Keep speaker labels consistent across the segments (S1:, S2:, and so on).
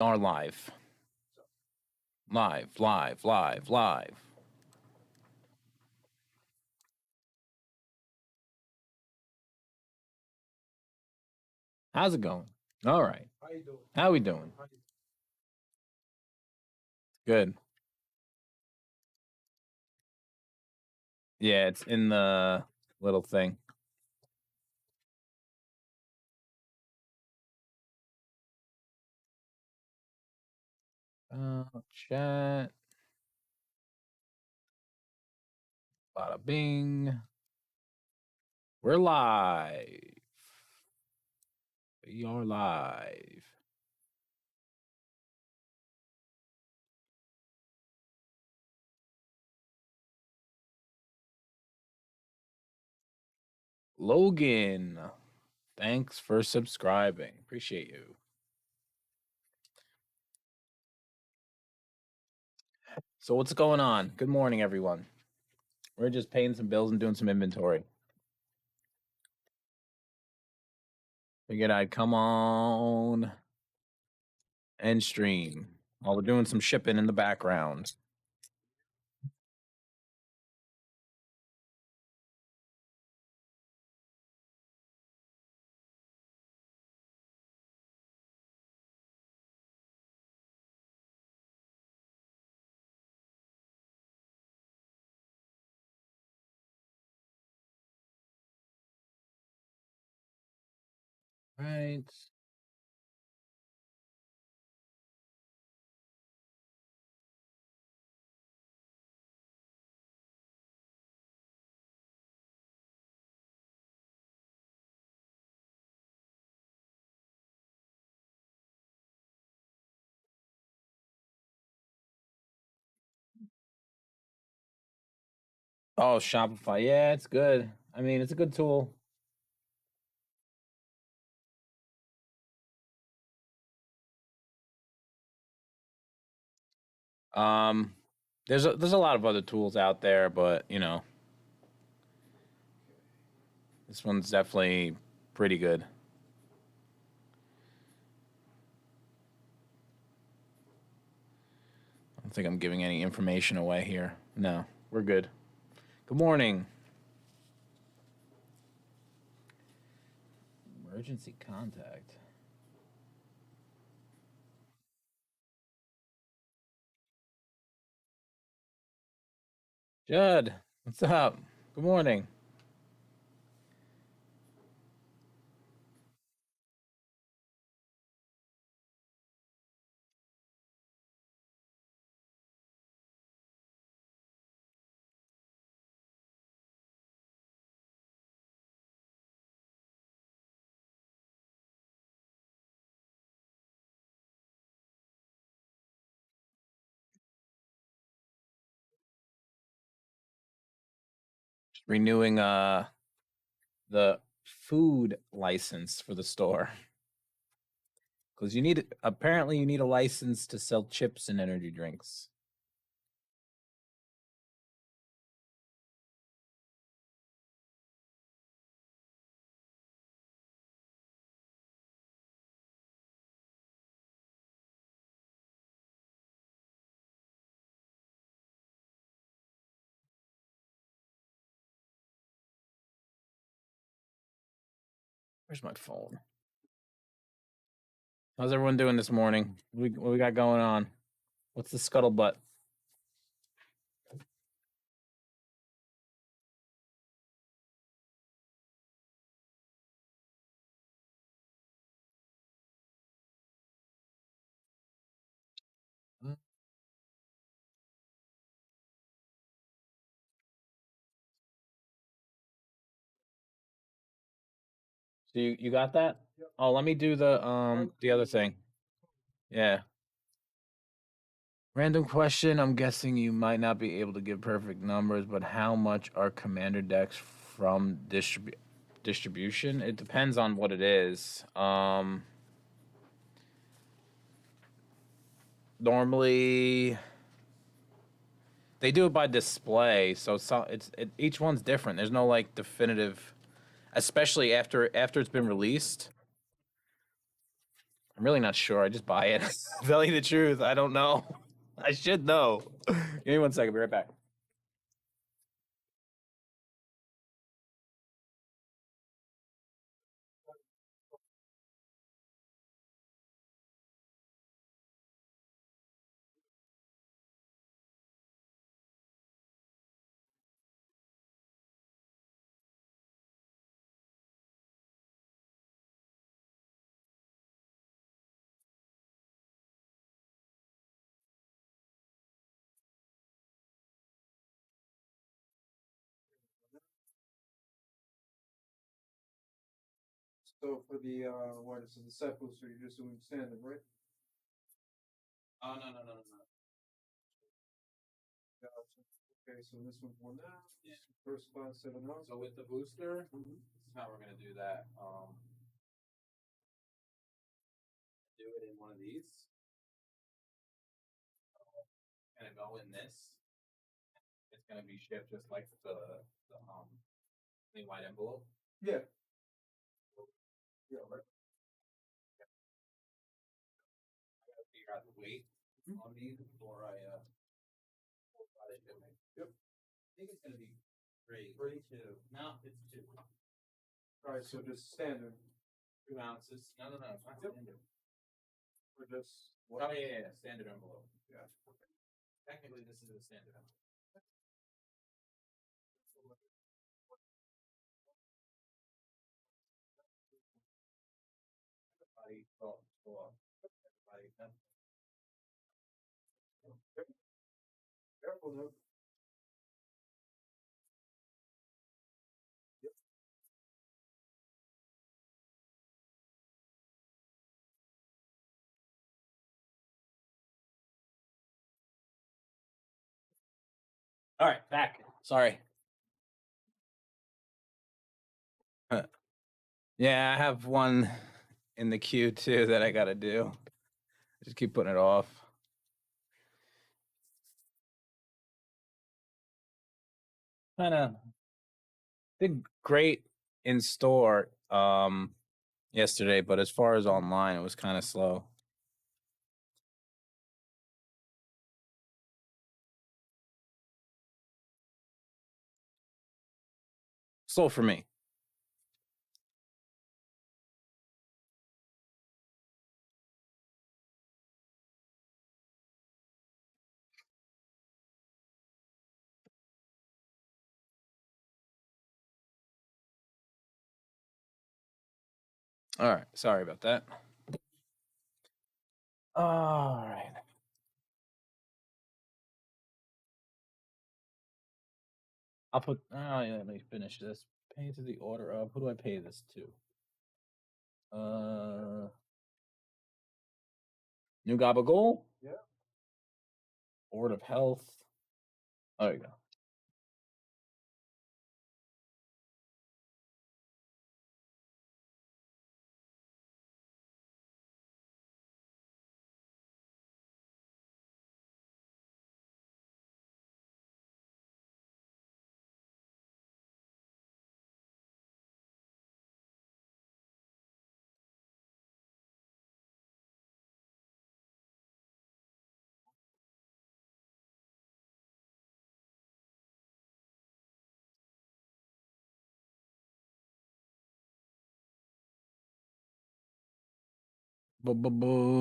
S1: Are live. Live. How's it going? All right.
S2: How you doing?
S1: How we doing? Good. Yeah, it's in the little thing. Chat. Bada bing. We're live. We are live. Logan, thanks for subscribing. Appreciate you. So what's going on? Good morning, everyone. We're just paying some bills and doing some inventory. Figured I'd come on and stream while we're doing some shipping in the background. Right. Oh, Shopify. Yeah, it's good. I mean, it's a good tool. There's a lot of other tools out there, but you know, this one's definitely pretty good. I don't think I'm giving any information away here. No, we're good. Good morning. Emergency contact. Judd, what's up? Good morning. Just renewing the food license for the store. Because you need apparently you need a license to sell chips and energy drinks. Where's my phone? How's everyone doing this morning? What we got going on? What's the scuttlebutt? So you got that?
S2: Yep.
S1: Oh, let me do the other thing. Yeah. Random question. I'm guessing you might not be able to give perfect numbers, but how much are commander decks from distribution? It depends on what it is. Normally they do it by display, so each one's different. There's no like definitive, especially after it's been released. I'm really not sure. I just buy it. Tell you the truth, I don't know. I should know. Give me 1 second. Be right back.
S2: So for the what is it, the set booster, you're just doing standard, right?
S1: Oh no.
S2: Gotcha. Okay, so this one's one down. Yeah. First class 7 out.
S1: So with the booster, this is how we're gonna do that. Do it in one of these. Gonna go in this. It's gonna be shipped just like the white envelope.
S2: Yeah. Yeah, right.
S1: I gotta figure out the weight on these before I try to ship it.
S2: Yep.
S1: I think it's gonna be 3. 2. No, it's 2.
S2: All right, so just standard.
S1: 2 ounces. No, it's not
S2: Yep.
S1: standard.
S2: Or just
S1: What? Oh yeah, standard envelope.
S2: Yeah.
S1: Technically, this is a standard envelope. Everybody, everybody.
S2: Careful now. Yep.
S1: All right, back. Sorry. Yeah, I have one in the queue too that I gotta do. I just keep putting it off. Kind of did great in store yesterday, but as far as online, it was kind of slow. Slow for me. All right, sorry about that. All right. I'll put. Oh yeah, let me finish this. Pay to the order of. Who do I pay this to? New Gabagool.
S2: Yeah.
S1: Board of Health. There you go.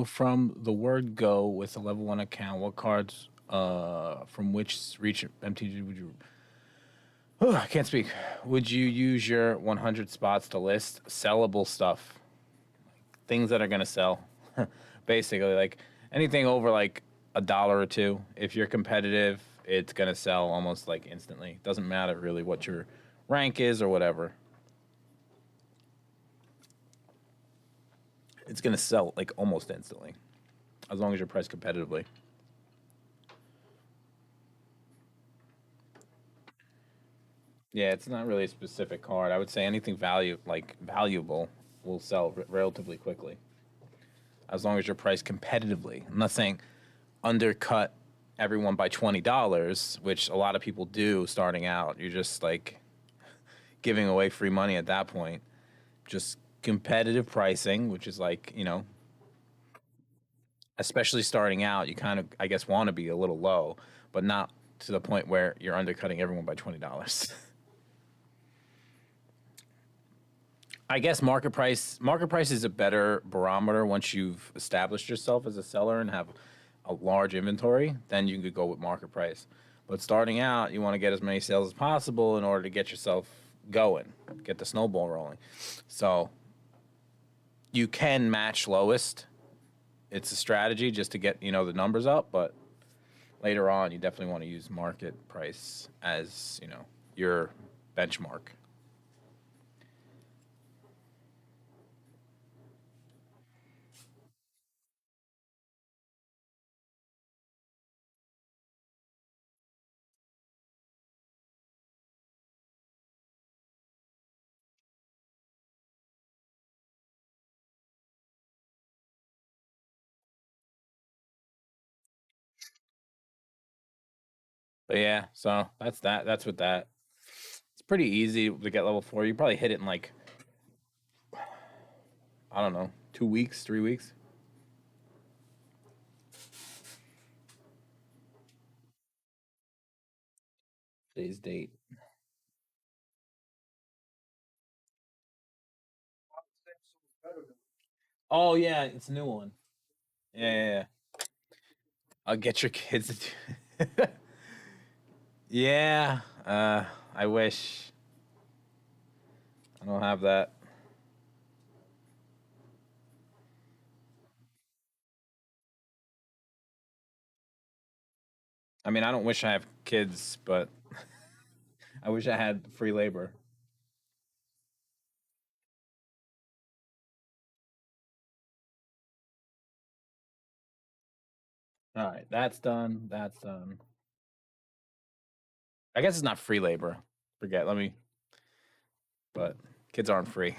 S1: From the word go with a level 1 account, what cards from which reach MTG would you I can't speak. Would you use your 100 spots to list sellable stuff? Things that are going to sell. Basically, like anything over like $1 or $2. If you're competitive, it's going to sell almost like instantly. Doesn't matter really what your rank is or whatever. It's going to sell like almost instantly as long as you're priced competitively. Yeah, it's not really a specific card. I would say anything valuable will sell relatively quickly as long as you're priced competitively. I'm not saying undercut everyone by $20, which a lot of people do starting out. You're just like giving away free money at that point. Just competitive pricing, which is like, especially starting out, you kind of, I guess, want to be a little low, but not to the point where you're undercutting everyone by $20. I guess market price is a better barometer once you've established yourself as a seller and have a large inventory. Then you could go with market price. But starting out, you want to get as many sales as possible in order to get yourself going, get the snowball rolling. So you can match lowest. It's a strategy just to get, the numbers up, but later on you definitely want to use market price as, your benchmark. But yeah, so that's that. That's with that. It's pretty easy to get level 4. You probably hit it in like, I don't know, 2 weeks, 3 weeks. Today's date. Oh yeah, it's a new one. Yeah. I'll get your kids to do Yeah. I wish. I don't have that. I mean, I don't wish I have kids, but I wish I had free labor. All right, that's done. That's done. I guess it's not free labor. Forget. Let me. But kids aren't free.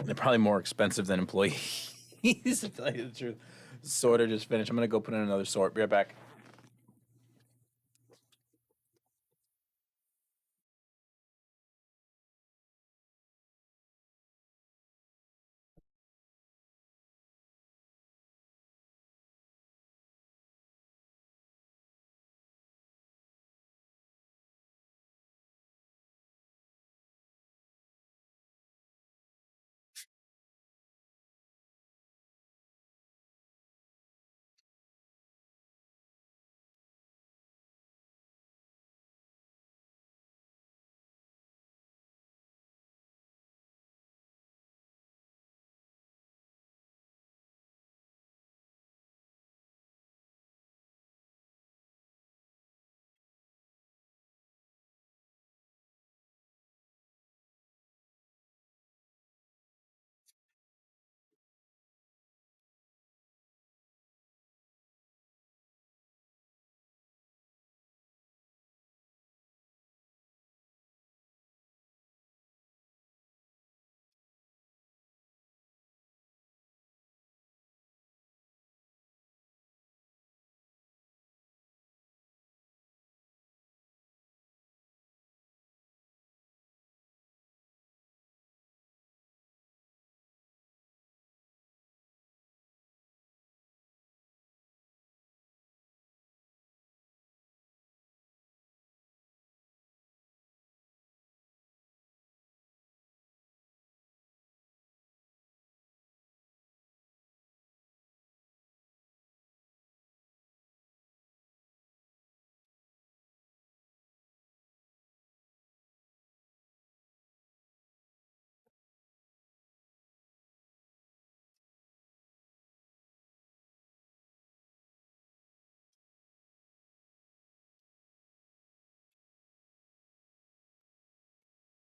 S1: They're probably more expensive than employees. To tell you the truth. Sorter just finished. I'm gonna go put in another sort. Be right back.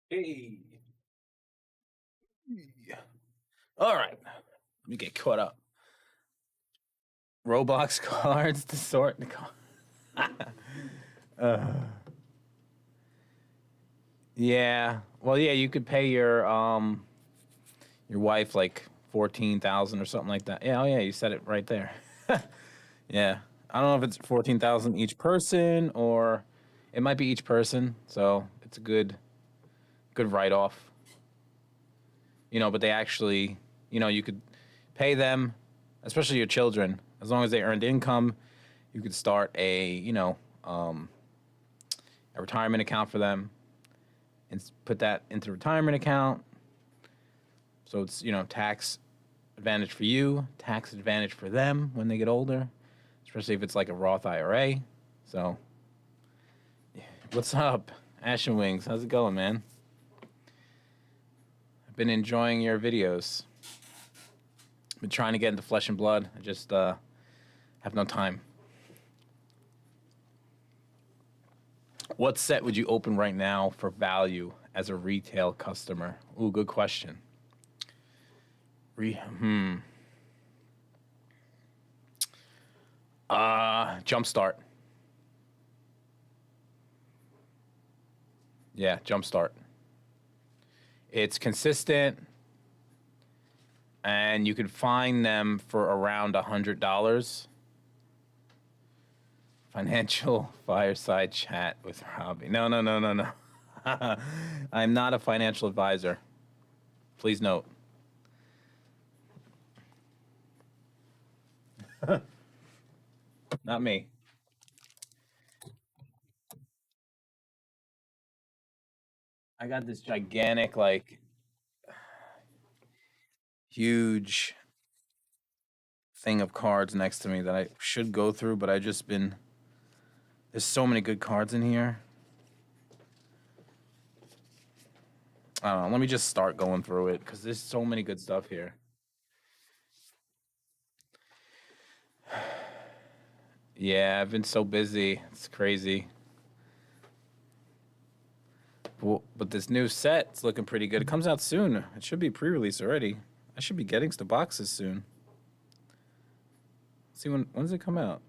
S1: Hey. All right. Let me get caught up. Roblox cards to sort the yeah. Well, yeah, you could pay your wife like 14,000 or something like that. Yeah, oh yeah, you said it right there. Yeah. I don't know if it's 14,000 each person or it might be each person, so it's a good write off. But they actually, you could pay them, especially your children. As long as they earned income, you could start a retirement account for them and put that into the retirement account. So it's tax advantage for you, tax advantage for them when they get older, especially if it's like a Roth IRA. So, what's up, Ashen Wings? How's it going, man? I've been enjoying your videos. Been trying to get into Flesh and Blood. I just have no time. What set would you open right now for value as a retail customer? Ooh, good question. Jumpstart. Yeah, Jumpstart. It's consistent, and you can find them for around $100. Financial fireside chat with Robbie. No. I'm not a financial advisor. Please note. Not me. I got this gigantic, like, huge thing of cards next to me that I should go through, but I just been. There's so many good cards in here. I don't know. Let me just start going through it because there's so many good stuff here. Yeah, I've been so busy. It's crazy. But this new set's looking pretty good. It comes out soon. It should be pre-release already. I should be getting the boxes soon. Let's see when does it come out?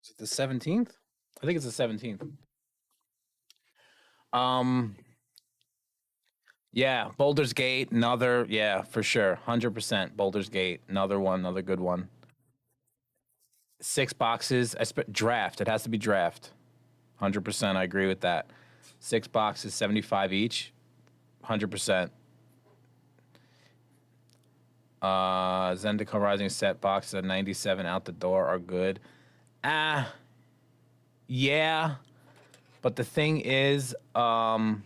S1: Is it the 17th? I think it's the 17th. Yeah, Boulder's Gate, for sure. 100% Boulder's Gate, another good one. 6 boxes. Draft. It has to be draft. 100%. I agree with that. 6 boxes, 75 each. 100%. Zendikar Rising set boxes at 97 out the door are good. Yeah. But the thing is, Tammy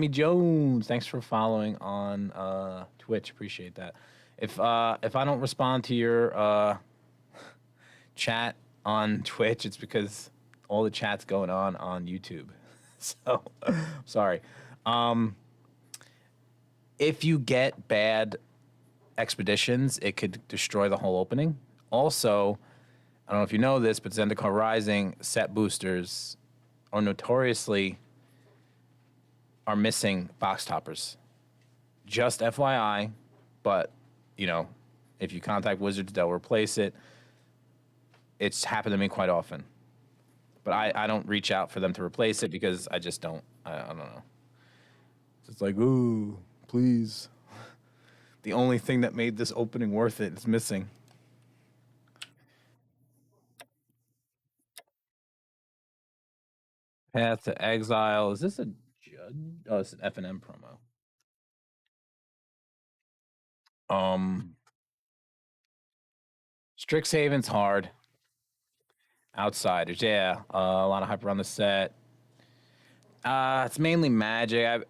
S1: Jones, thanks for following on Twitch. Appreciate that. If I don't respond to your chat on Twitch, it's because all the chat's going on YouTube. So, sorry. If you get bad expeditions, it could destroy the whole opening. Also, I don't know if you know this, but Zendikar Rising set boosters are notoriously missing box toppers. Just FYI, but if you contact Wizards, they'll replace it. It's happened to me quite often. But I don't reach out for them to replace it because I just don't. I don't know. It's like, ooh, please. The only thing that made this opening worth it is missing. Path to Exile. Is this a Judd? Oh, it's an F&M promo. Strixhaven's hard. Outsiders, yeah. A lot of hype around the set. It's mainly Magic.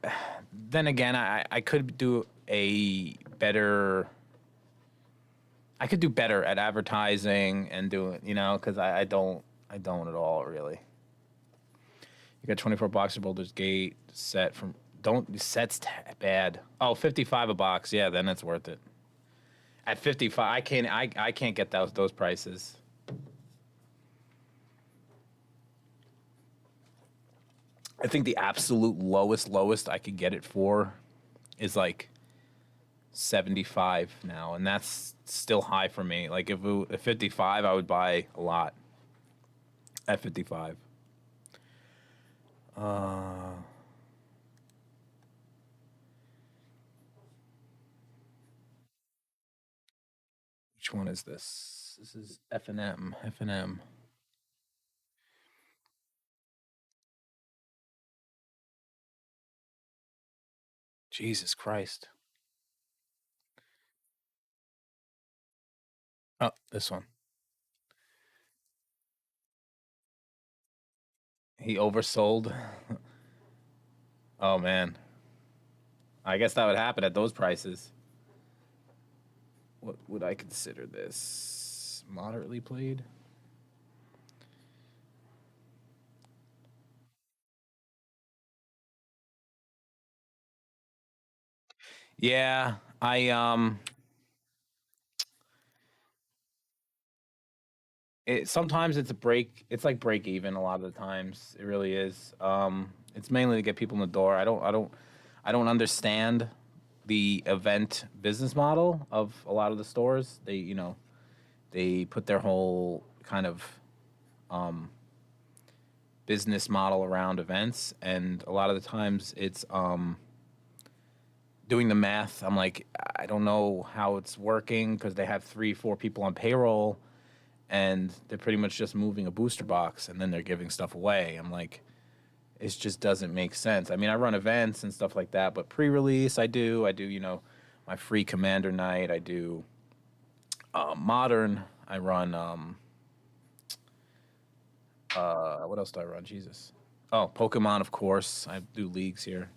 S1: Then again, I could do a better. I could do better at advertising and doing, because I don't at all really. You got 24 boxes of Boulder's Gate set from. Set's bad. Oh, 55 a box. Yeah, then it's worth it. At 55, I can't get those prices. I think the absolute lowest I could get it for is like 75 now, and that's still high for me. Like if at 55, I would buy a lot. At 55. Which one is this? This is F&M. F&M. Jesus Christ. Oh, this one. He oversold. Oh, man. I guess that would happen at those prices. What would I consider this? Moderately played? Yeah, sometimes it's a break. It's like break even a lot of the times. It really is. It's mainly to get people in the door. I don't understand the event business model of a lot of the stores. They put their whole kind of business model around events, and a lot of the times it's doing the math. I'm like, I don't know how it's working because they have 3, 4 people on payroll, and they're pretty much just moving a booster box and then they're giving stuff away. I'm like, it just doesn't make sense. I mean, I run events and stuff like that, but pre-release I do, my free commander night. I do modern. I run what else do I run? Jesus. Oh, Pokemon, of course. I do leagues here.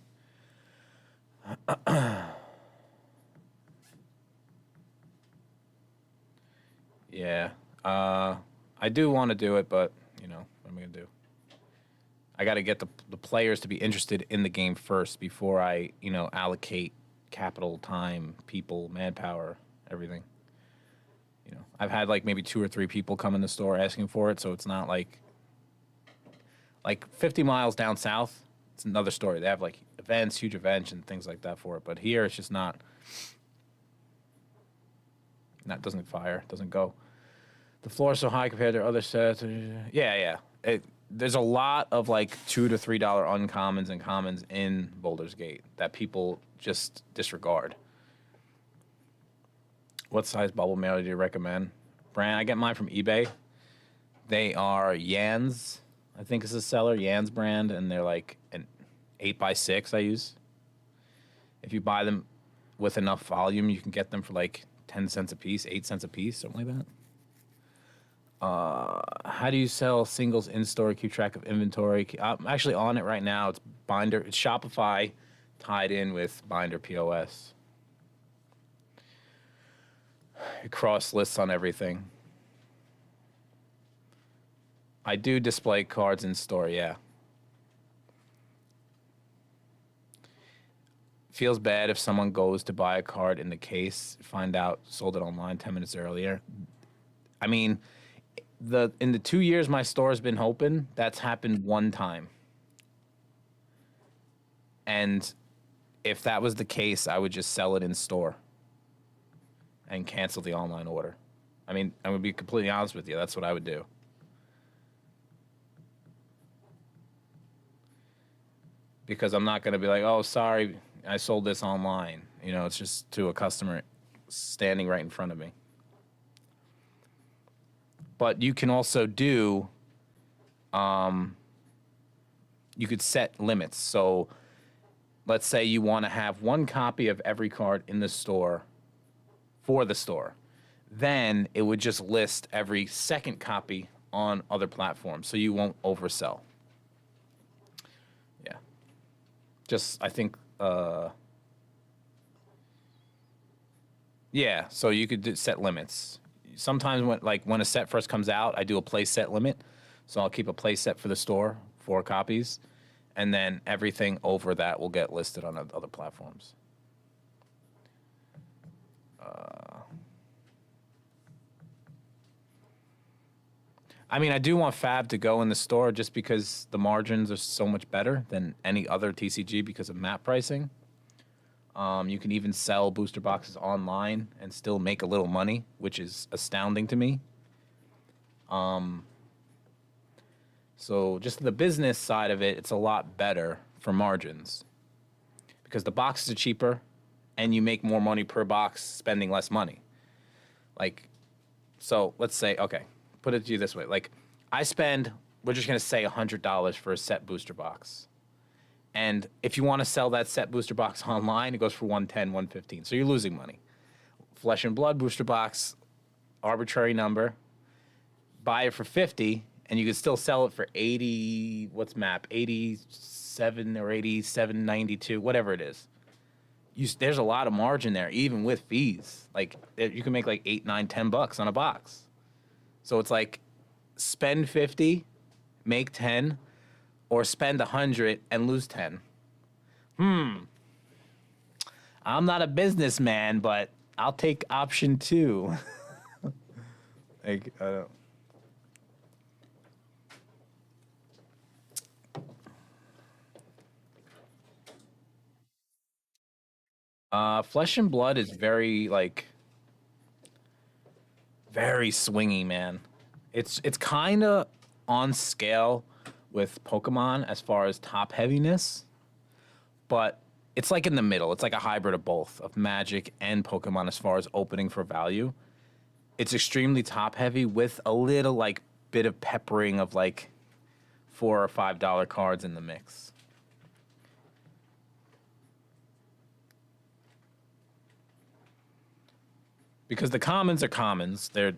S1: Yeah. I do want to do it, but what am I gonna do? I got to get the players to be interested in the game first before I allocate capital, time, people, manpower, everything. I've had like maybe 2 or 3 people come in the store asking for it, so it's not like 50 miles down south. It's another story. They have like events, huge events, and things like that for it. But here, it's just not. That doesn't fire, doesn't go. The floor is so high compared to other sets. Yeah. There's a lot of like $2 to $3 uncommons and commons in Baldur's Gate that people just disregard. What size bubble mailer do you recommend? Brand, I get mine from eBay. They are Yans, I think is the seller, Yans brand, and they're like an 8x6 I use. If you buy them with enough volume, you can get them for like 10 cents a piece, 8 cents a piece, something like that. How do you sell singles in store? Keep track of inventory. I'm actually on it right now. It's Binder. It's Shopify tied in with Binder POS. It cross lists on everything. I do display cards in store. Yeah. Feels bad if someone goes to buy a card in the case, find out sold it online 10 minutes earlier. I mean, in the 2 years my store has been open, that's happened one time. And if that was the case, I would just sell it in store and cancel the online order. I mean, I'm going to be completely honest with you. That's what I would do. Because I'm not going to be like, oh, sorry, I sold this online. It's just to a customer standing right in front of me. But you can also do, you could set limits. So let's say you want to have 1 copy of every card in the store for the store. Then it would just list every second copy on other platforms, so you won't oversell. Yeah. Just, I think, yeah, so you could set limits. Sometimes when a set first comes out, I do a play set limit. So I'll keep a play set for the store, 4 copies, and then everything over that will get listed on other platforms. I mean, I do want Fab to go in the store just because the margins are so much better than any other TCG because of map pricing. You can even sell booster boxes online and still make a little money, which is astounding to me. So just the business side of it, it's a lot better for margins because the boxes are cheaper and you make more money per box spending less money. Like So let's say, okay, put it to you this way. Like, I spend, we're just going to say $100 for a set booster box. And if you want to sell that set booster box online, it goes for 110, 115. So you're losing money. Flesh and Blood booster box, arbitrary number. Buy it for 50, and you can still sell it for 80. What's map? 87 or 87.92, whatever it is. There's a lot of margin there, even with fees. Like, you can make like 8, 9, $10 on a box. So it's like, spend 50, make 10, or spend 100 and lose 10. I'm not a businessman, but I'll take option 2. Like, I don't. Flesh and Blood is very, like, very swingy, man. It's kind of on scale with Pokemon as far as top heaviness, but it's like in the middle. It's like a hybrid of both, of Magic and Pokemon as far as opening for value. It's extremely top heavy with a little, like, bit of peppering of like $4 or $5 cards in the mix. Because the commons are commons. They're,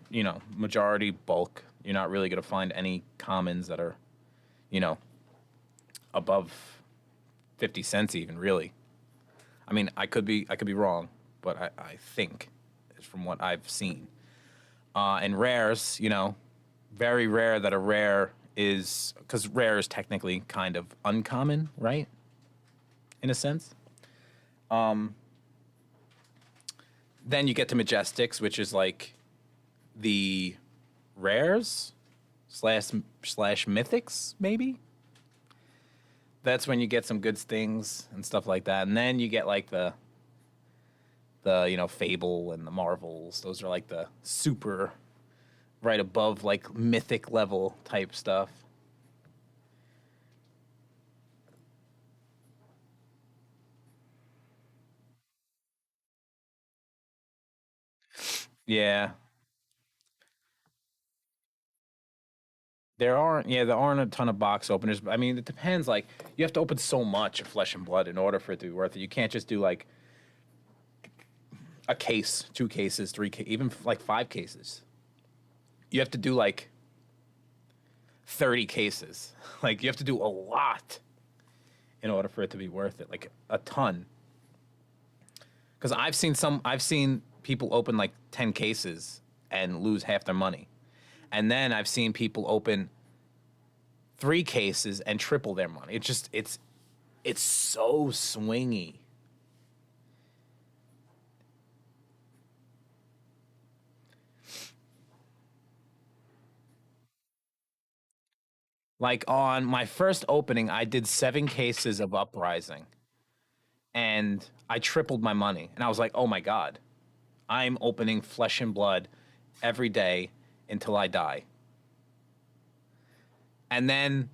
S1: majority bulk. You're not really going to find any commons that are, above 50 cents even, really. I mean, I could be wrong, but I think, from what I've seen. And rares, very rare that a rare is, because rare is technically kind of uncommon, right? In a sense. Then you get to Majestics, which is like the rares slash mythics, maybe. That's when you get some good things and stuff like that. And then you get like the Fable and the Marvels. Those are like the super right above like mythic level type stuff. Yeah. There aren't a ton of box openers. I mean, it depends. Like, you have to open so much of Flesh and Blood in order for it to be worth it. You can't just do like a case, 2 cases, 3 cases, even like 5 cases. You have to do like 30 cases. Like, you have to do a lot in order for it to be worth it. Like, a ton. Because I've seen people open like 10 cases and lose half their money. And then I've seen people open 3 cases and triple their money. It's so swingy. Like, on my first opening, I did 7 cases of Uprising. And I tripled my money. And I was like, oh my God, I'm opening Flesh and Blood every day until I die. And then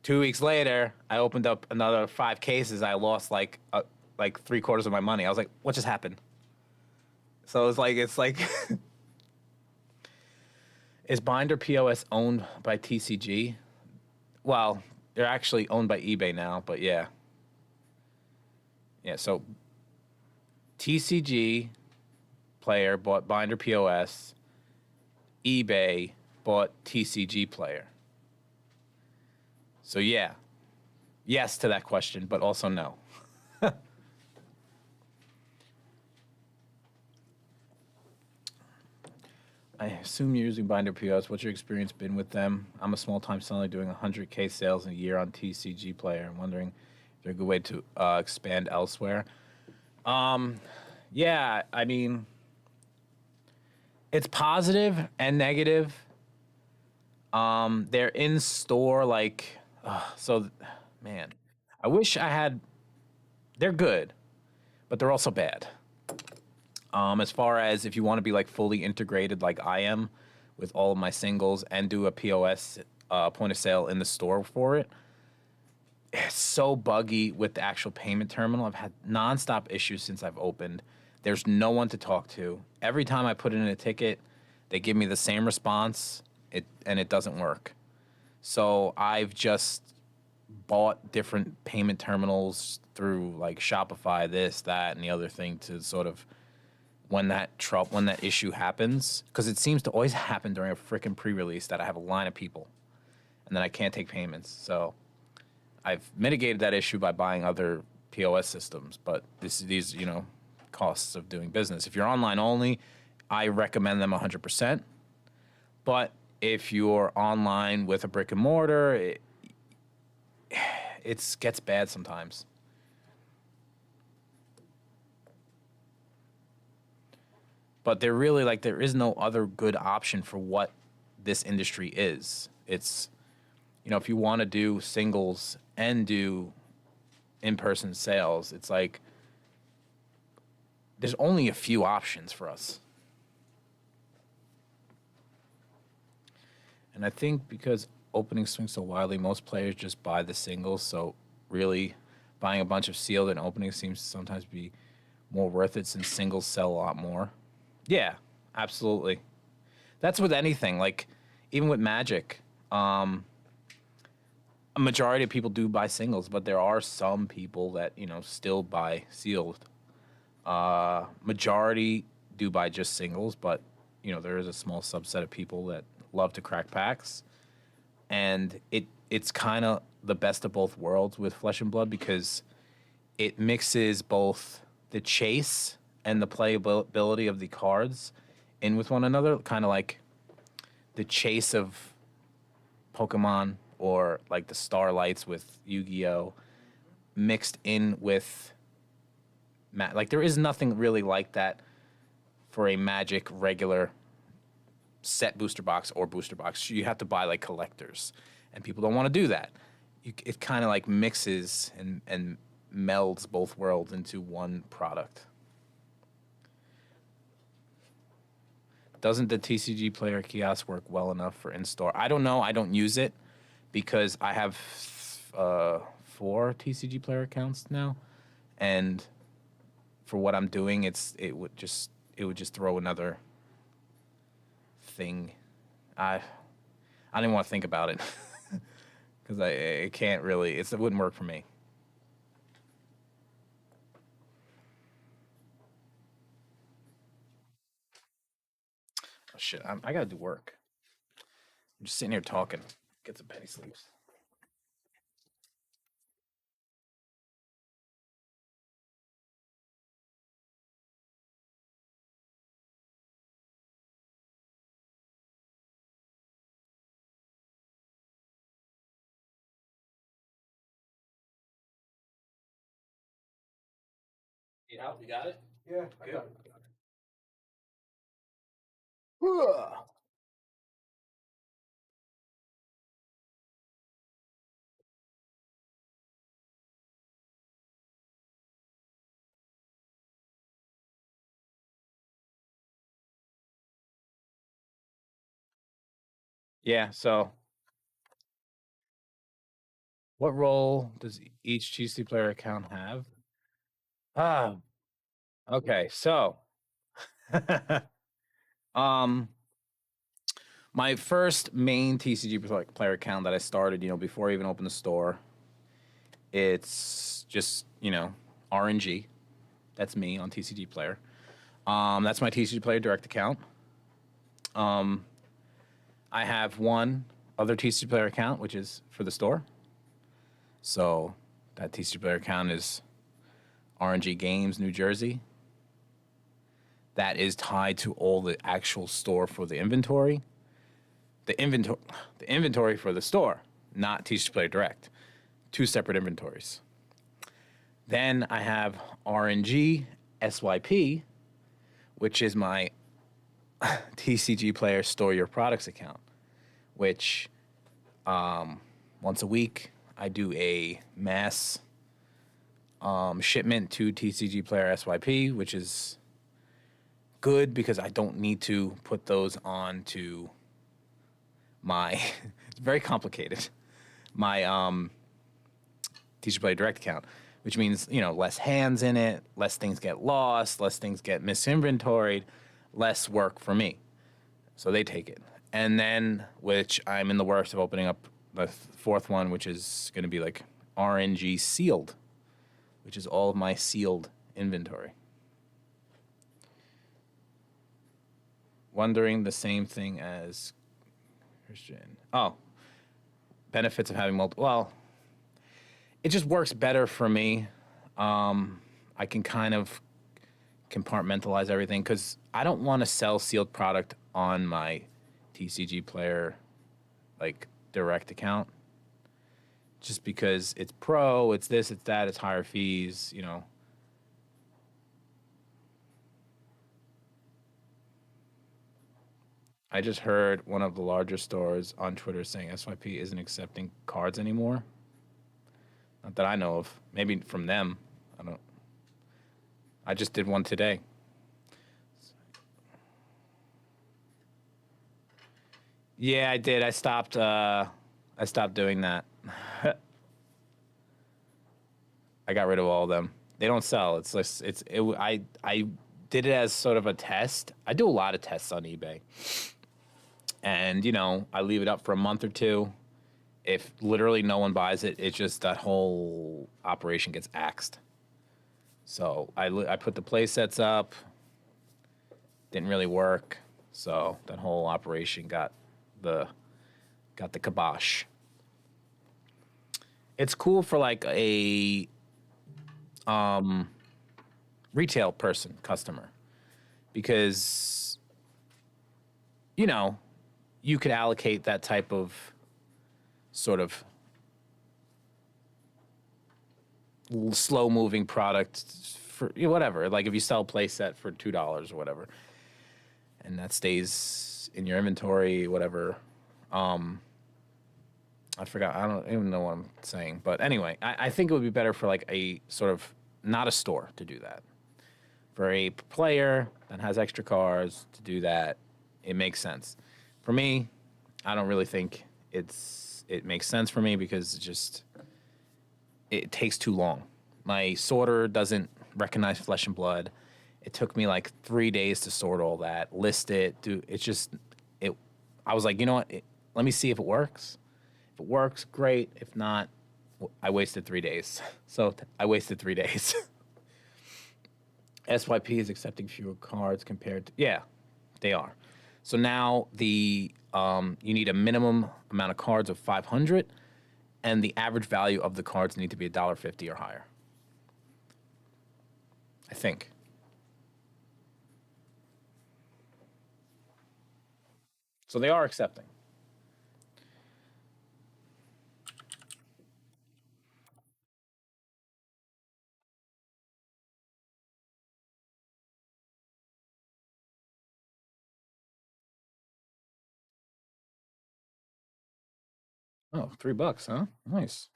S1: 2 weeks later, I opened up another 5 cases. I lost like 3/4 of my money. I was like, what just happened? So it's like is Binder POS owned by TCG? Well, they're actually owned by eBay now, but yeah. Yeah, so TCG Player bought Binder POS. eBay bought TCGplayer. So yeah. Yes to that question, but also no. I assume you're using Binder POS. What's your experience been with them? I'm a small-time seller doing 100K sales in a year on TCGplayer. I'm wondering if there's a good way to expand elsewhere. Yeah, I mean, it's positive and negative. They're in store, like, man, I wish I had. They're good, but they're also bad. As far as if you want to be like fully integrated, like I am, with all of my singles and do a POS point of sale in the store for it, it's so buggy with the actual payment terminal. I've had nonstop issues since I've opened. There's no one to talk to. Every time I put in a ticket, They give me the same response, and it doesn't work. So I've just bought different payment terminals through like Shopify, this, that, and the other thing to sort of when that issue happens, because it seems to always happen during a freaking pre-release that I have a line of people, and then I can't take payments. So I've mitigated that issue by buying other POS systems, but these costs of doing business. If you're online only, I recommend them 100%. But if you're online with a brick and mortar, it gets bad sometimes. But there is no other good option for what this industry is. It's, if you want to do singles and do in-person sales, it's like there's only a few options for us. And I think because opening swings so widely, most players just buy the singles. So really, buying a bunch of sealed and opening seems to sometimes be more worth it since singles sell a lot more. Yeah, absolutely. That's with anything. Like, even with Magic, a majority of people do buy singles, but there are some people that, still buy sealed. Majority do buy just singles, but, there is a small subset of people that love to crack packs. And it's kind of the best of both worlds with Flesh and Blood because it mixes both the chase and the playability of the cards in with one another, kind of like the chase of Pokemon or like the Starlights with Yu-Gi-Oh! Mixed in with like there is nothing really like that for a Magic regular set booster box or booster box. You have to buy like collectors, and people don't want to do that. It kind of like mixes and melds both worlds into one product. Doesn't the TCG Player kiosk work well enough for in-store? I don't know. I don't use it because I have 4 TCG Player accounts now, and for what I'm doing, it would just throw another thing. I don't even want to think about it because I can't really. It wouldn't work for me. Oh shit! I gotta do work. I'm just sitting here talking. Get some penny sleeps. You got it?
S2: Yeah, I got it.
S1: Yeah. So, what role does each TCG Player account have? Ah. Okay. So, my first main TCG Player account that I started, before I even opened the store, it's just RNG. That's me on TCG Player. That's my TCG Player Direct account. I have one other TCG Player account, which is for the store. So that TCG Player account is RNG-Gamez, New Jersey. That is tied to all the actual store for the inventory. The inventory for the store, not TCG Player Direct. 2 separate inventories. Then I have RNG SYP, which is my TCG Player Store Your Products account, which once a week I do a mass shipment to TCG Player SYP, which is good because I don't need to put those on to my it's very complicated, my TCG Player Direct account, which means less hands in it, less things get lost, less things get misinventoried, less work for me. So they take it. And then, which I'm in the works of opening up the fourth one, which is going to be like RNG sealed, which is all of my sealed inventory. Wondering the same thing as Christian. Oh, benefits of having multiple. Well, it just works better for me. I can kind of compartmentalize everything because I don't want to sell sealed product on my TCGplayer like direct account. Just because it's pro, it's this, it's that, it's higher fees, you know. I just heard one of the larger stores on Twitter saying SYP isn't accepting cards anymore. Not that I know of. Maybe from them. I don't. I just did one today. Yeah, I did. I stopped doing that. I got rid of all of them. They don't sell. I did it as sort of a test. I do a lot of tests on eBay. And, you know, I leave it up for a month or two. If literally no one buys it, it's just that whole operation gets axed. So I put the play sets up. Didn't really work. So that whole operation got the kibosh. It's cool for like a retail person, customer, because, you know, you could allocate that type of sort of slow moving product for, you know, whatever. Like if you sell a play set for $2 or whatever, and that stays in your inventory, whatever. I forgot. I don't even know what I'm saying. But anyway, I think it would be better for like a sort of not a store to do that. For a player that has extra cards to do that, it makes sense. For me, I don't really think it makes sense for me because it takes too long. My sorter doesn't recognize flesh and blood. It took me like 3 days to sort all that, list it, do it's just it. I was like, you know what? Let me see if it works. If it works, great. If not, I wasted 3 days. So I wasted 3 days. SYP is accepting fewer cards compared to, yeah, they are. So now you need a minimum amount of cards of 500, and the average value of the cards need to be $1.50 or higher. I think. So they are accepting. Oh, $3, huh? Nice.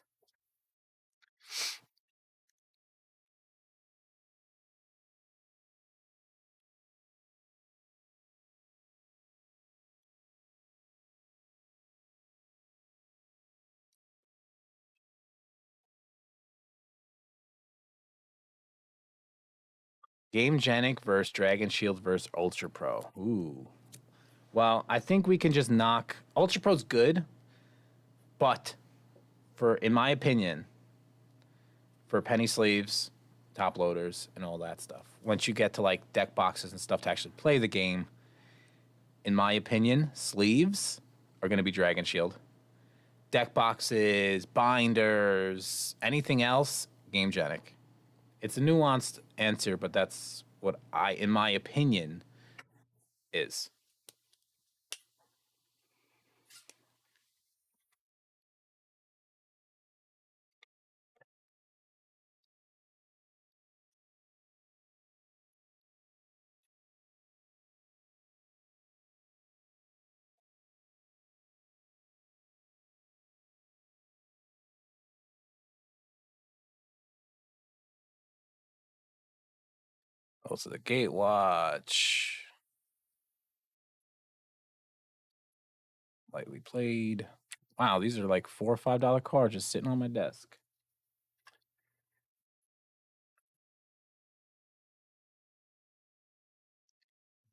S1: Gamegenic versus Dragon Shield versus Ultra Pro. Ooh. Well, I think we can just knock Ultra Pro's good, but in my opinion, for penny sleeves, top loaders, and all that stuff, once you get to like deck boxes and stuff to actually play the game, in my opinion, sleeves are going to be Dragon Shield. Deck boxes, binders, anything else, Gamegenic. It's a nuanced answer, but that's what in my opinion, is. Also, the Gatewatch. Lightly played. Wow, these are like $4 or $5 cards just sitting on my desk.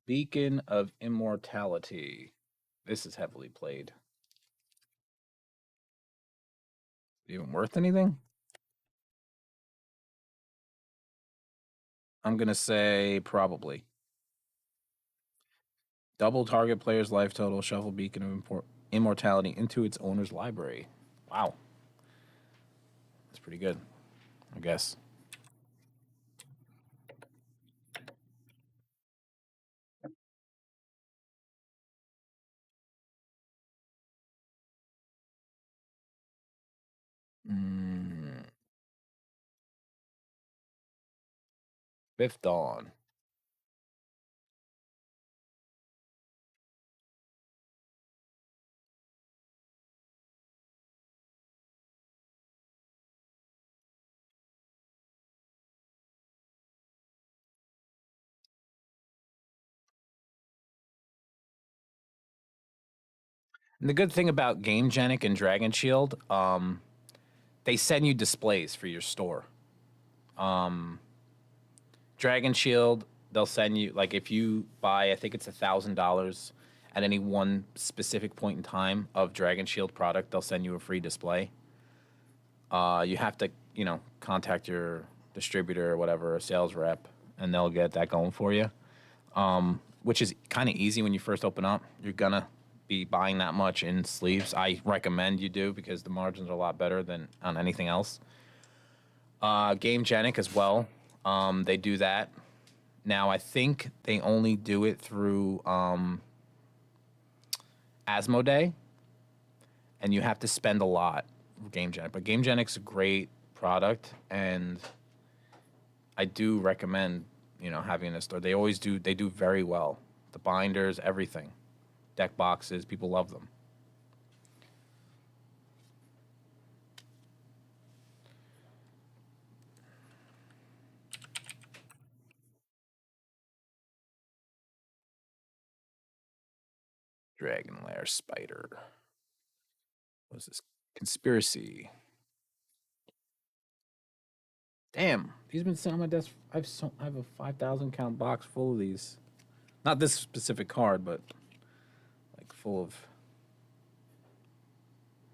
S1: Beacon of Immortality. This is heavily played. Even worth anything? I'm going to say probably. Double target player's life total, shuffle Beacon of Immortality into its owner's library. Wow. That's pretty good, I guess. Fifth Dawn. And the good thing about GameGenic and Dragon Shield, they send you displays for your store. Dragon Shield, they'll send you, like, if you buy, I think it's $1,000 at any one specific point in time of Dragon Shield product, they'll send you a free display. You have to, contact your distributor or whatever, a sales rep, and they'll get that going for you. Which is kind of easy when you first open up. You're gonna be buying that much in sleeves. I recommend you do because the margins are a lot better than on anything else. GameGenic as well. They do that. Now I think they only do it through Asmodee, and you have to spend a lot for GameGenic. But GameGenic's a great product, and I do recommend having a store. They always do. They do very well. The binders, everything, deck boxes. People love them. Dragon Lair Spider. What is this? Conspiracy. Damn, these have been sitting on my desk. I have a 5,000 count box full of these. Not this specific card, but like full of.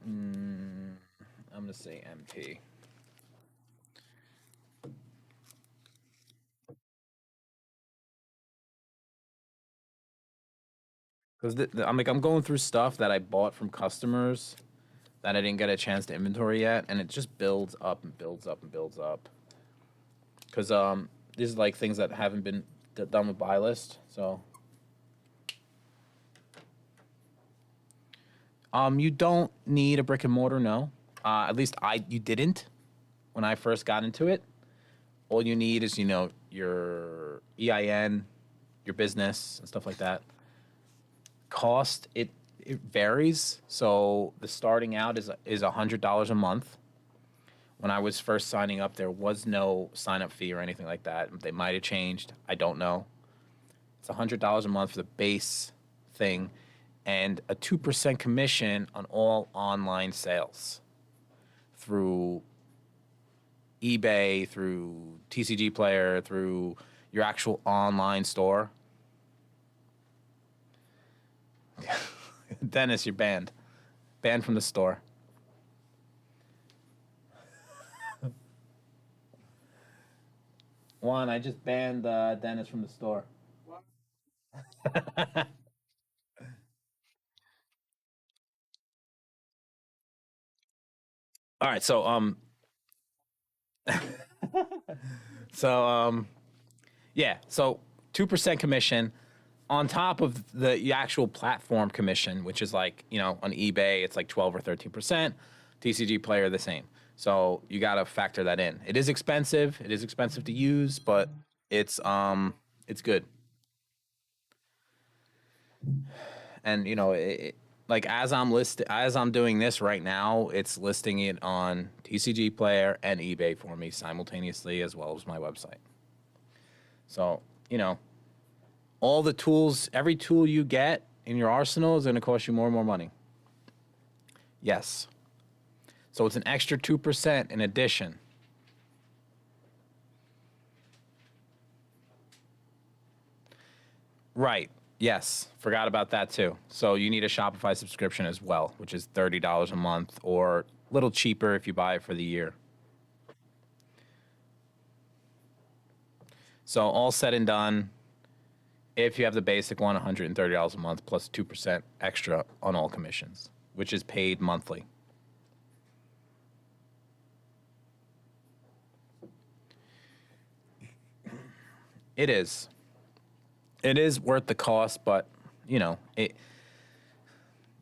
S1: I'm gonna say MP. Because I'm going through stuff that I bought from customers that I didn't get a chance to inventory yet, and it just builds up and builds up and builds up. Because these are like things that haven't been done with buy list, so. You don't need a brick and mortar, no. At least you didn't when I first got into it. All you need is, your EIN, your business, and stuff like that. Cost, it varies. So the starting out is $100 a month. When I was first signing up, there was no sign up fee or anything like that. They might have changed. I don't know. It's $100 a month for the base thing, and a 2% commission on all online sales through eBay, through TCGplayer, through your actual online store. Dennis, you're banned. Banned from the store. Juan, I just banned Dennis from the store. What? All right, so yeah, so 2% commission on top of the actual platform commission, which is like, on eBay it's like 12 or 13%. TCGplayer the same. So you got to factor that in. It is expensive. It is expensive to use, but it's good. And like as I'm doing this right now, it's listing it on TCGplayer and eBay for me simultaneously, as well as my website. So, all the tools, every tool you get in your arsenal is going to cost you more and more money. Yes. So it's an extra 2% in addition. Right. Yes. Forgot about that too. So you need a Shopify subscription as well, which is $30 a month or a little cheaper if you buy it for the year. So all said and done, if you have the basic one, $130 a month plus 2% extra on all commissions, which is paid monthly. It is. It is worth the cost, but you know,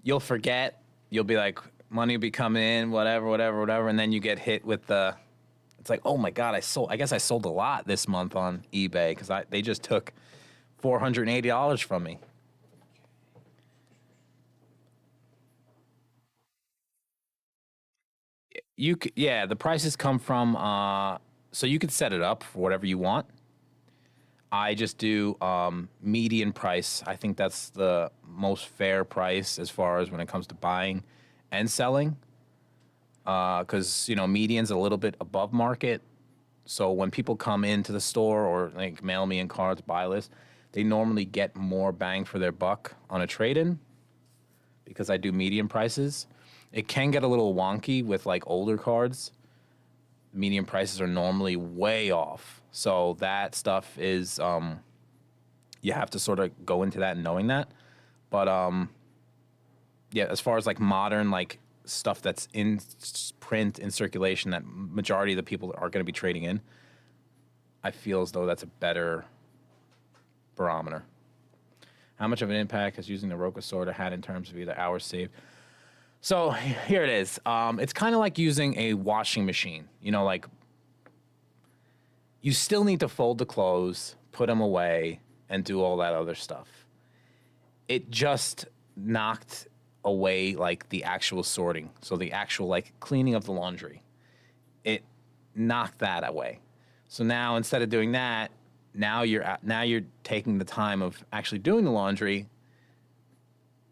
S1: you'll forget. You'll be like, money will be coming in, whatever, and then you get hit with the. It's like, oh my god, I guess I sold a lot this month on eBay because they just took $480 from me. Yeah, the prices come from. So you could set it up for whatever you want. I just do median price. I think that's the most fair price as far as when it comes to buying and selling. Because median's a little bit above market. So when people come into the store or like mail me in cards, buy list, they normally get more bang for their buck on a trade-in because I do median prices. It can get a little wonky with like older cards. Median prices are normally way off. So that stuff is you have to sort of go into that knowing that. But yeah, as far as like modern like stuff that's in print in circulation that majority of the people are going to be trading in, I feel as though that's a better barometer. How much of an impact has using the Roka sword had in terms of either hours saved? So here it is. It's kind of like using a washing machine. Like you still need to fold the clothes, put them away, and do all that other stuff. It just knocked away like the actual sorting. So the actual like cleaning of the laundry. It knocked that away. So now instead of doing that, now you're taking the time of actually doing the laundry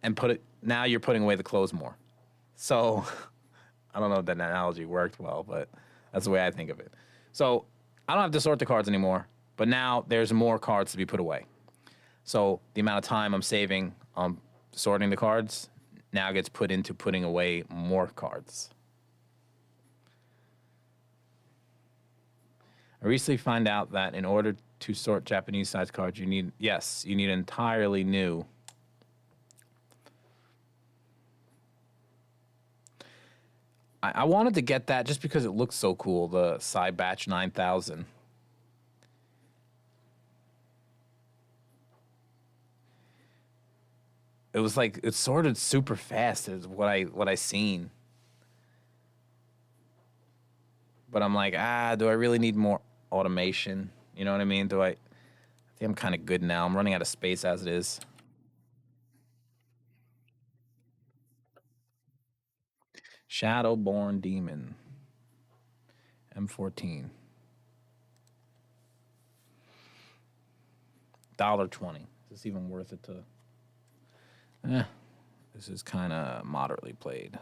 S1: and now you're putting away the clothes more. So I don't know if that analogy worked well, but that's the way I think of it. So I don't have to sort the cards anymore, but now there's more cards to be put away. So the amount of time I'm saving on sorting the cards now gets put into putting away more cards. I recently found out that in order to sort Japanese size cards, you need entirely new. I wanted to get that just because it looks so cool, the Psy Batch 9000. It was like it sorted super fast is what I seen. But I'm like, do I really need more automation? You know what I mean? I think I'm kind of good now. I'm running out of space as it is. Shadowborn Demon. M14. $1.20. Is this even worth it to? This is kind of moderately played.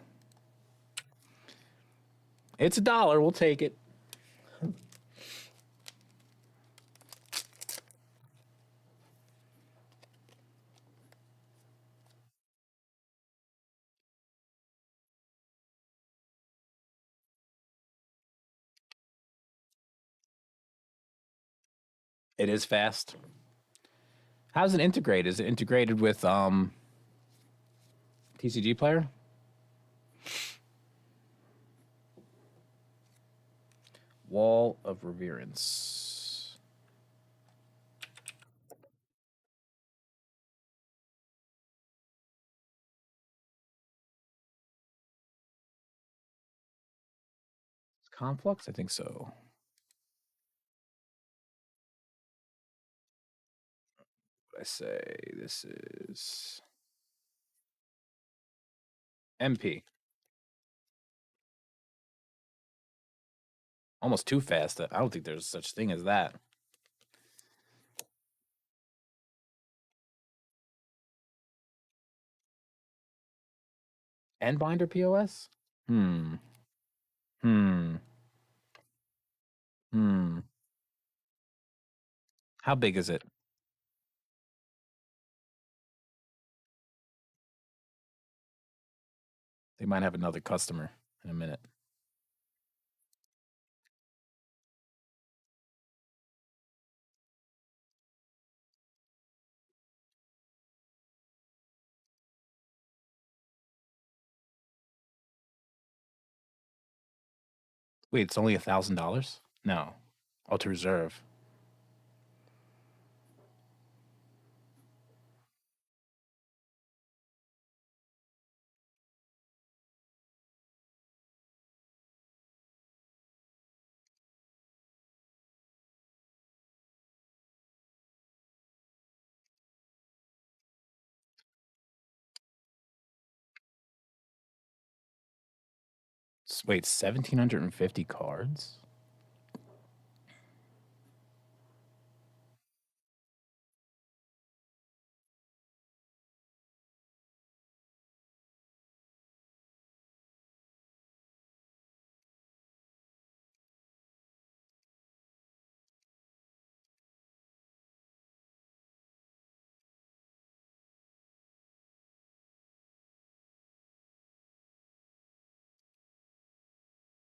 S1: It's $1. We'll take it. It is fast. How's it integrated? Is it integrated with TCGplayer? Wall of Reverence. Conflux? I think so. What I say? This is MP. Almost too fast. I don't think there's such thing as that. Endbinder POS? Hmm. How big is it? They might have another customer in a minute. Wait, it's only $1,000? No. Oh, to reserve. Wait, 1,750 cards?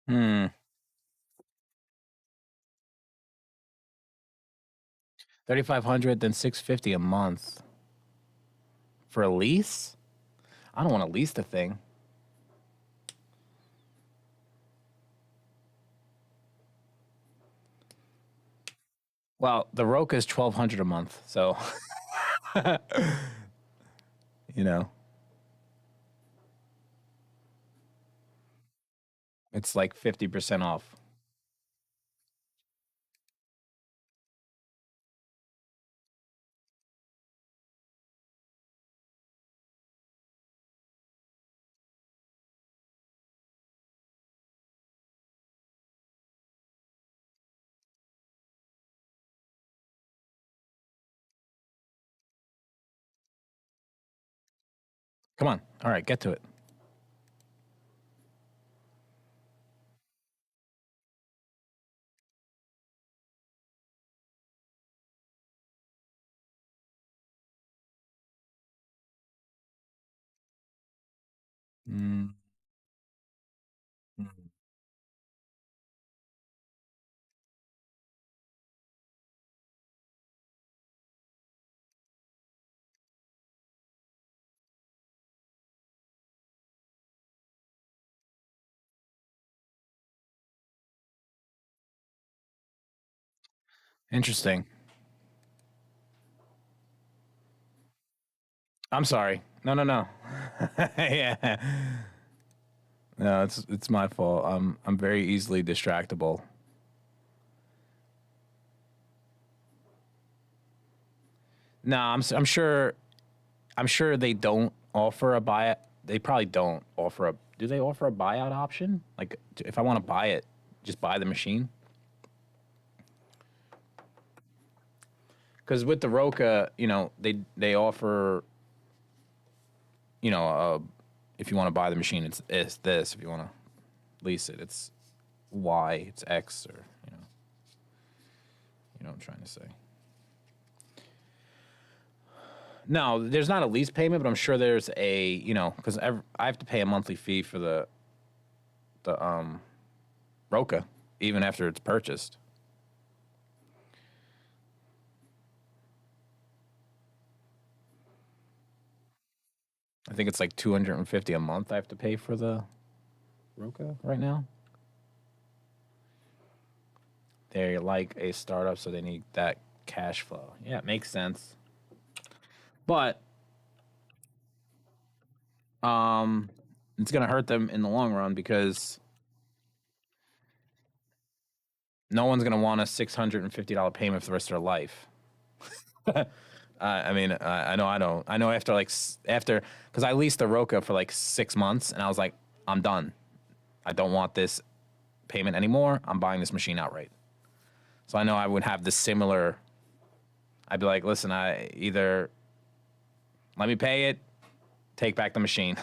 S1: Hmm. 3,500, then 650 a month. For a lease? I don't want to lease the thing. Well, the Roka is 1,200 a month, so you know, it's like 50% off. Come on. All right, get to it. Mm. Mm. Interesting. I'm sorry. No, no, no. Yeah. No, it's my fault. I'm very easily distractible. No, I'm sure they don't offer a buyout. They probably don't offer a. Do they offer a buyout option? Like, if I want to buy it, just buy the machine. Because with the Roka, they offer, if you want to buy the machine, it's this. If you want to lease it, it's Y. It's X, or you know what I'm trying to say. No, there's not a lease payment, but I'm sure there's a, because I have to pay a monthly fee for the Roka, even after it's purchased. I think it's like 250 a month I have to pay for the Roka right now. They're like a startup, so they need that cash flow. Yeah, it makes sense. But it's gonna hurt them in the long run because no one's gonna want a $650 payment for the rest of their life. I mean, I know I don't. I know after because I leased the Roka for like 6 months, and I was like, I'm done. I don't want this payment anymore. I'm buying this machine outright. So I know I would have the similar. I'd be like, listen, I either let me pay it, take back the machine.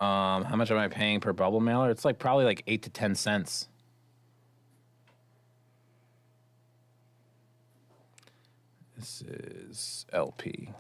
S1: How much am I paying per bubble mailer? It's like probably like 8 to 10 cents. This is LP.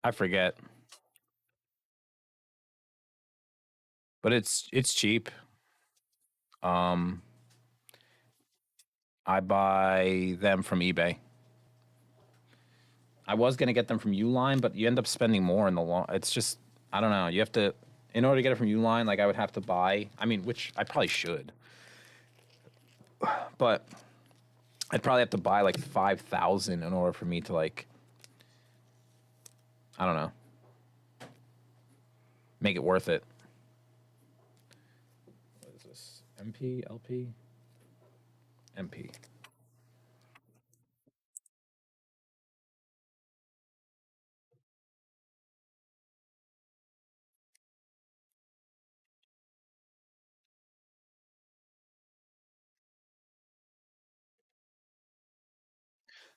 S1: I forget. But it's cheap. I buy them from eBay. I was gonna get them from Uline, but you end up spending more in the long. It's just I don't know. You have to, in order to get it from Uline, like I would have to buy. I mean, which I probably should, but I'd probably have to buy like 5,000 in order for me to like, I don't know, make it worth it. What is this? MP, LP, MP.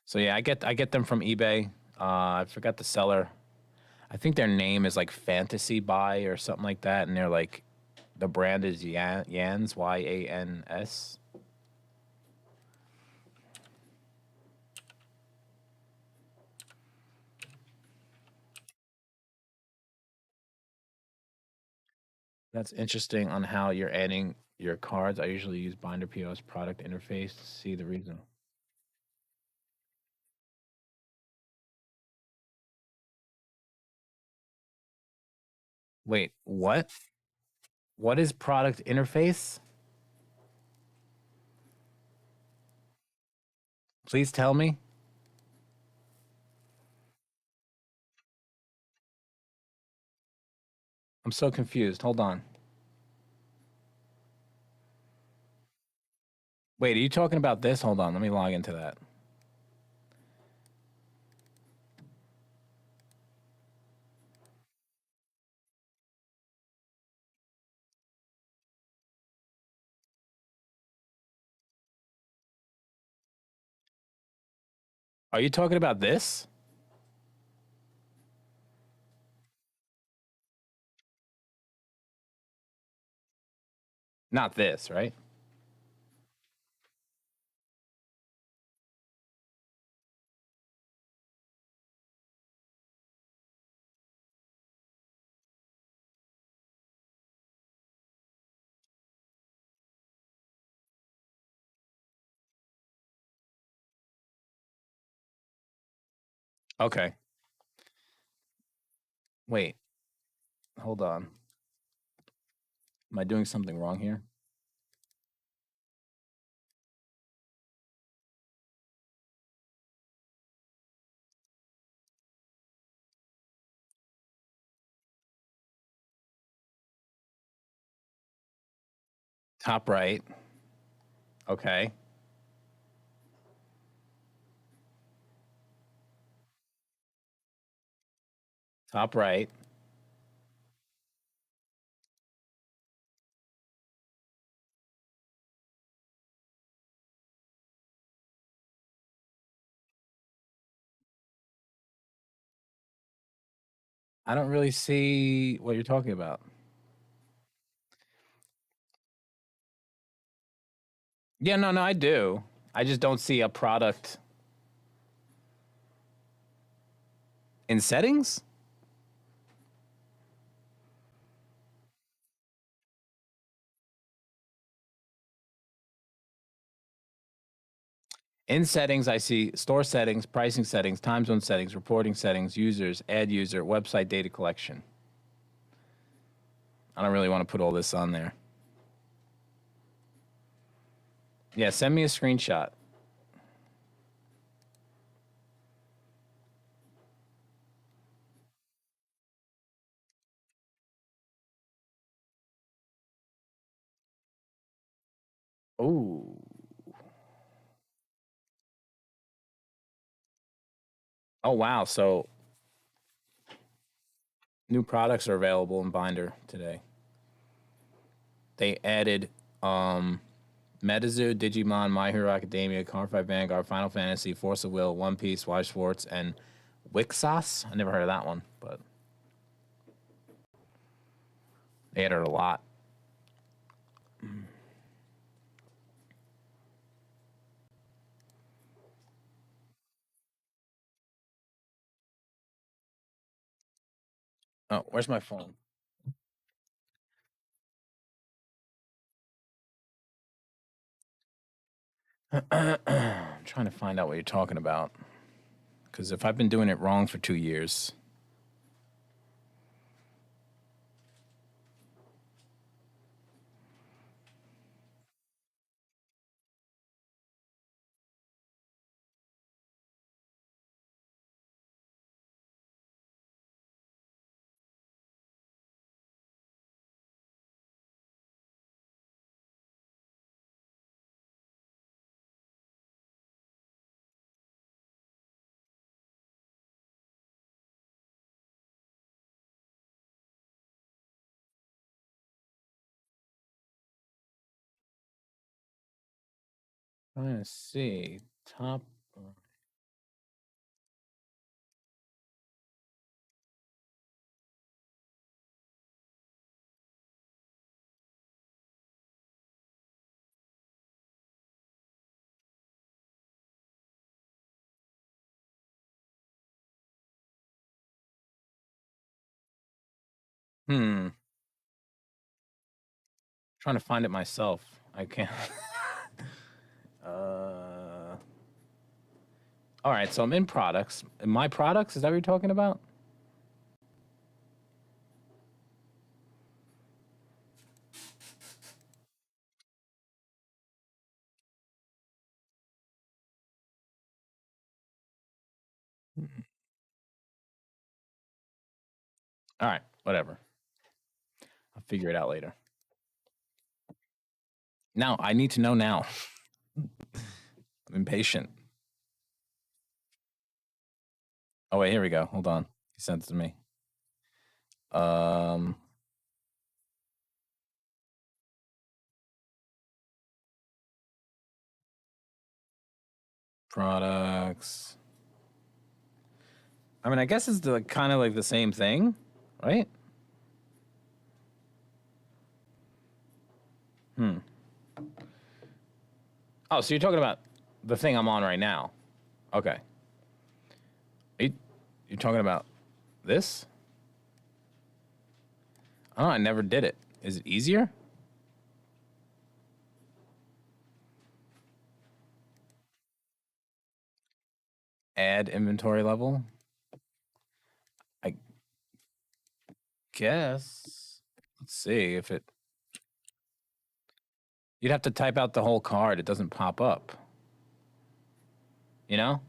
S1: So yeah, I get them from eBay. I forgot the seller. I think their name is like Fantasy Buy or something like that, and they're like, the brand is Yans, YANS. That's interesting on how you're adding your cards. I usually use Binder POS product interface to see the reason. Wait, what? What is product interface? Please tell me. I'm so confused. Hold on. Wait, are you talking about this? Hold on. Let me log into that. Are you talking about this? Not this, right? Okay. Wait, hold on. Am I doing something wrong here? Top right. Okay. Top right. I don't really see what you're talking about. Yeah, no, I do. I just don't see a product in settings. In settings, I see store settings, pricing settings, time zone settings, reporting settings, users, add user, website data collection. I don't really want to put all this on there. Yeah, send me a screenshot. Ooh. Oh wow! So new products are available in Binder today. They added Metazoo, Digimon, My Hero Academia, Card Fight Vanguard, Final Fantasy, Force of Will, One Piece, Wise Schwartz, and Wixos. I never heard of that one, but they added a lot. Oh, where's my phone? I'm trying to find out what you're talking about. Because if I've been doing it wrong for 2 years. Trying to see. Top. Trying to find it myself. I can't. All right, so I'm in products. In my products, is that what you're talking about? All right, whatever. I'll figure it out later. Now, I need to know now. I'm impatient. Oh wait, here we go. Hold on. He sent it to me. Products. I mean, I guess it's the kind of like the same thing, right? Oh, so you're talking about the thing I'm on right now? Okay. You're talking about this? Oh, I never did it. Is it easier? Add inventory level? I guess. Let's see if it. You'd have to type out the whole card. It doesn't pop up. You know?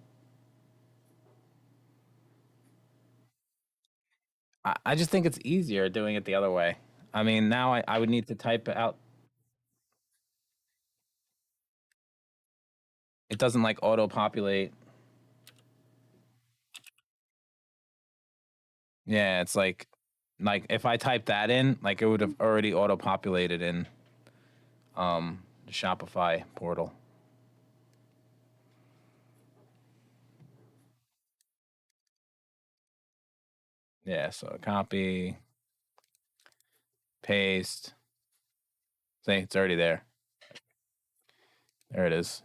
S1: I just think it's easier doing it the other way. I mean, now I would need to type out. It doesn't like auto populate. Yeah, it's like if I type that in, like it would have already auto populated in the Shopify portal. Yeah, so copy, paste. See, it's already there. There it is.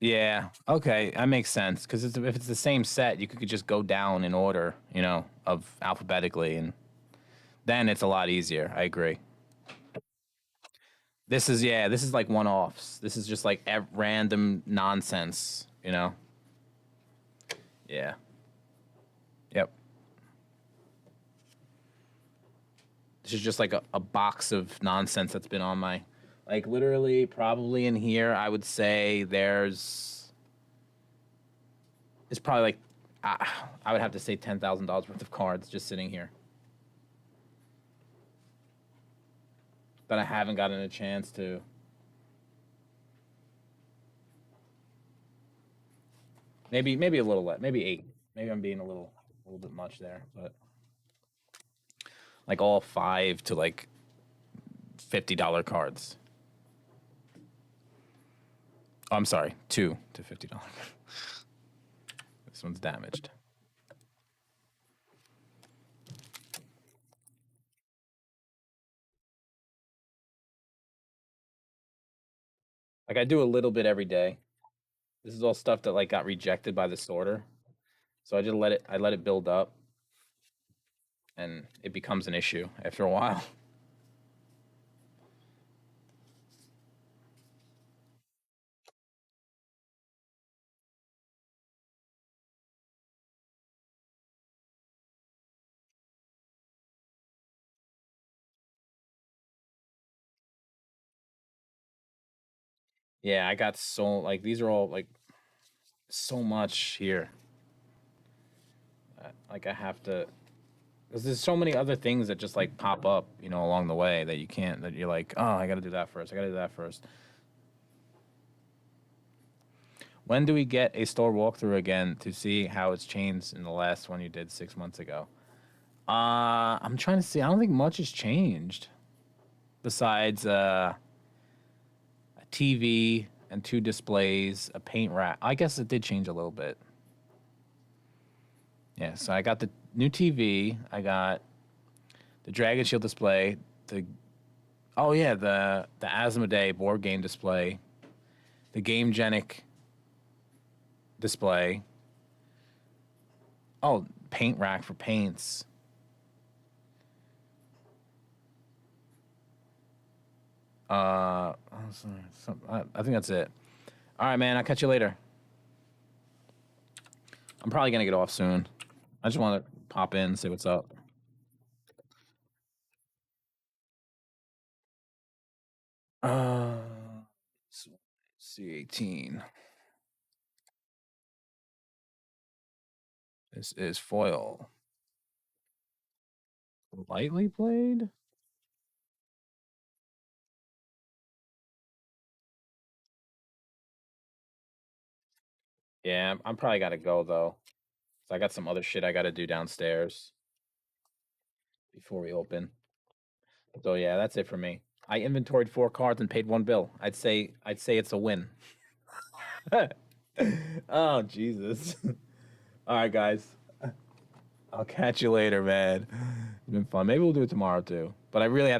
S1: Yeah. Okay, that makes sense. Because if it's the same set, you could just go down in order, you know, of alphabetically, and then it's a lot easier. I agree. This is like one-offs. This is just like random nonsense, you know. Yeah. Yep. This is just like a box of nonsense that's been on my, like literally probably in here. I would say it's probably like I would have to say $10,000 worth of cards just sitting here that I haven't gotten a chance to. Maybe a little less. Maybe 8. Maybe I'm being a little bit much there, but like all 5 to like $50 cards. Oh, I'm sorry, 2 to $50. This one's damaged. Like I do a little bit every day. This is all stuff that like got rejected by the sorter. So I just let it build up and it becomes an issue after a while. Yeah, I got so like these are all like so much here. Like I have to because there's so many other things that just like pop up, you know, along the way that you can't that you're like, "Oh, I got to do that first. I got to do that first." When do we get a store walkthrough again to see how it's changed in the last one you did 6 months ago? I'm trying to see. I don't think much has changed besides a TV and 2 displays, a paint rack. I guess it did change a little bit. Yeah, so I got the new TV. I got the Dragon Shield display. The Asmodee board game display. The Game Genic display. Oh, paint rack for paints. I think that's it. All right, man. I'll catch you later. I'm probably gonna get off soon. I just want to pop in and see what's up. C18. This is foil. Lightly played? Yeah, I'm probably got to go, though. So I got some other shit I got to do downstairs before we open. So yeah, that's it for me. I inventoried 4 cards and paid 1 bill. I'd say it's a win. Oh, Jesus. All right, guys. I'll catch you later, man. It's been fun. Maybe we'll do it tomorrow, too. But I really have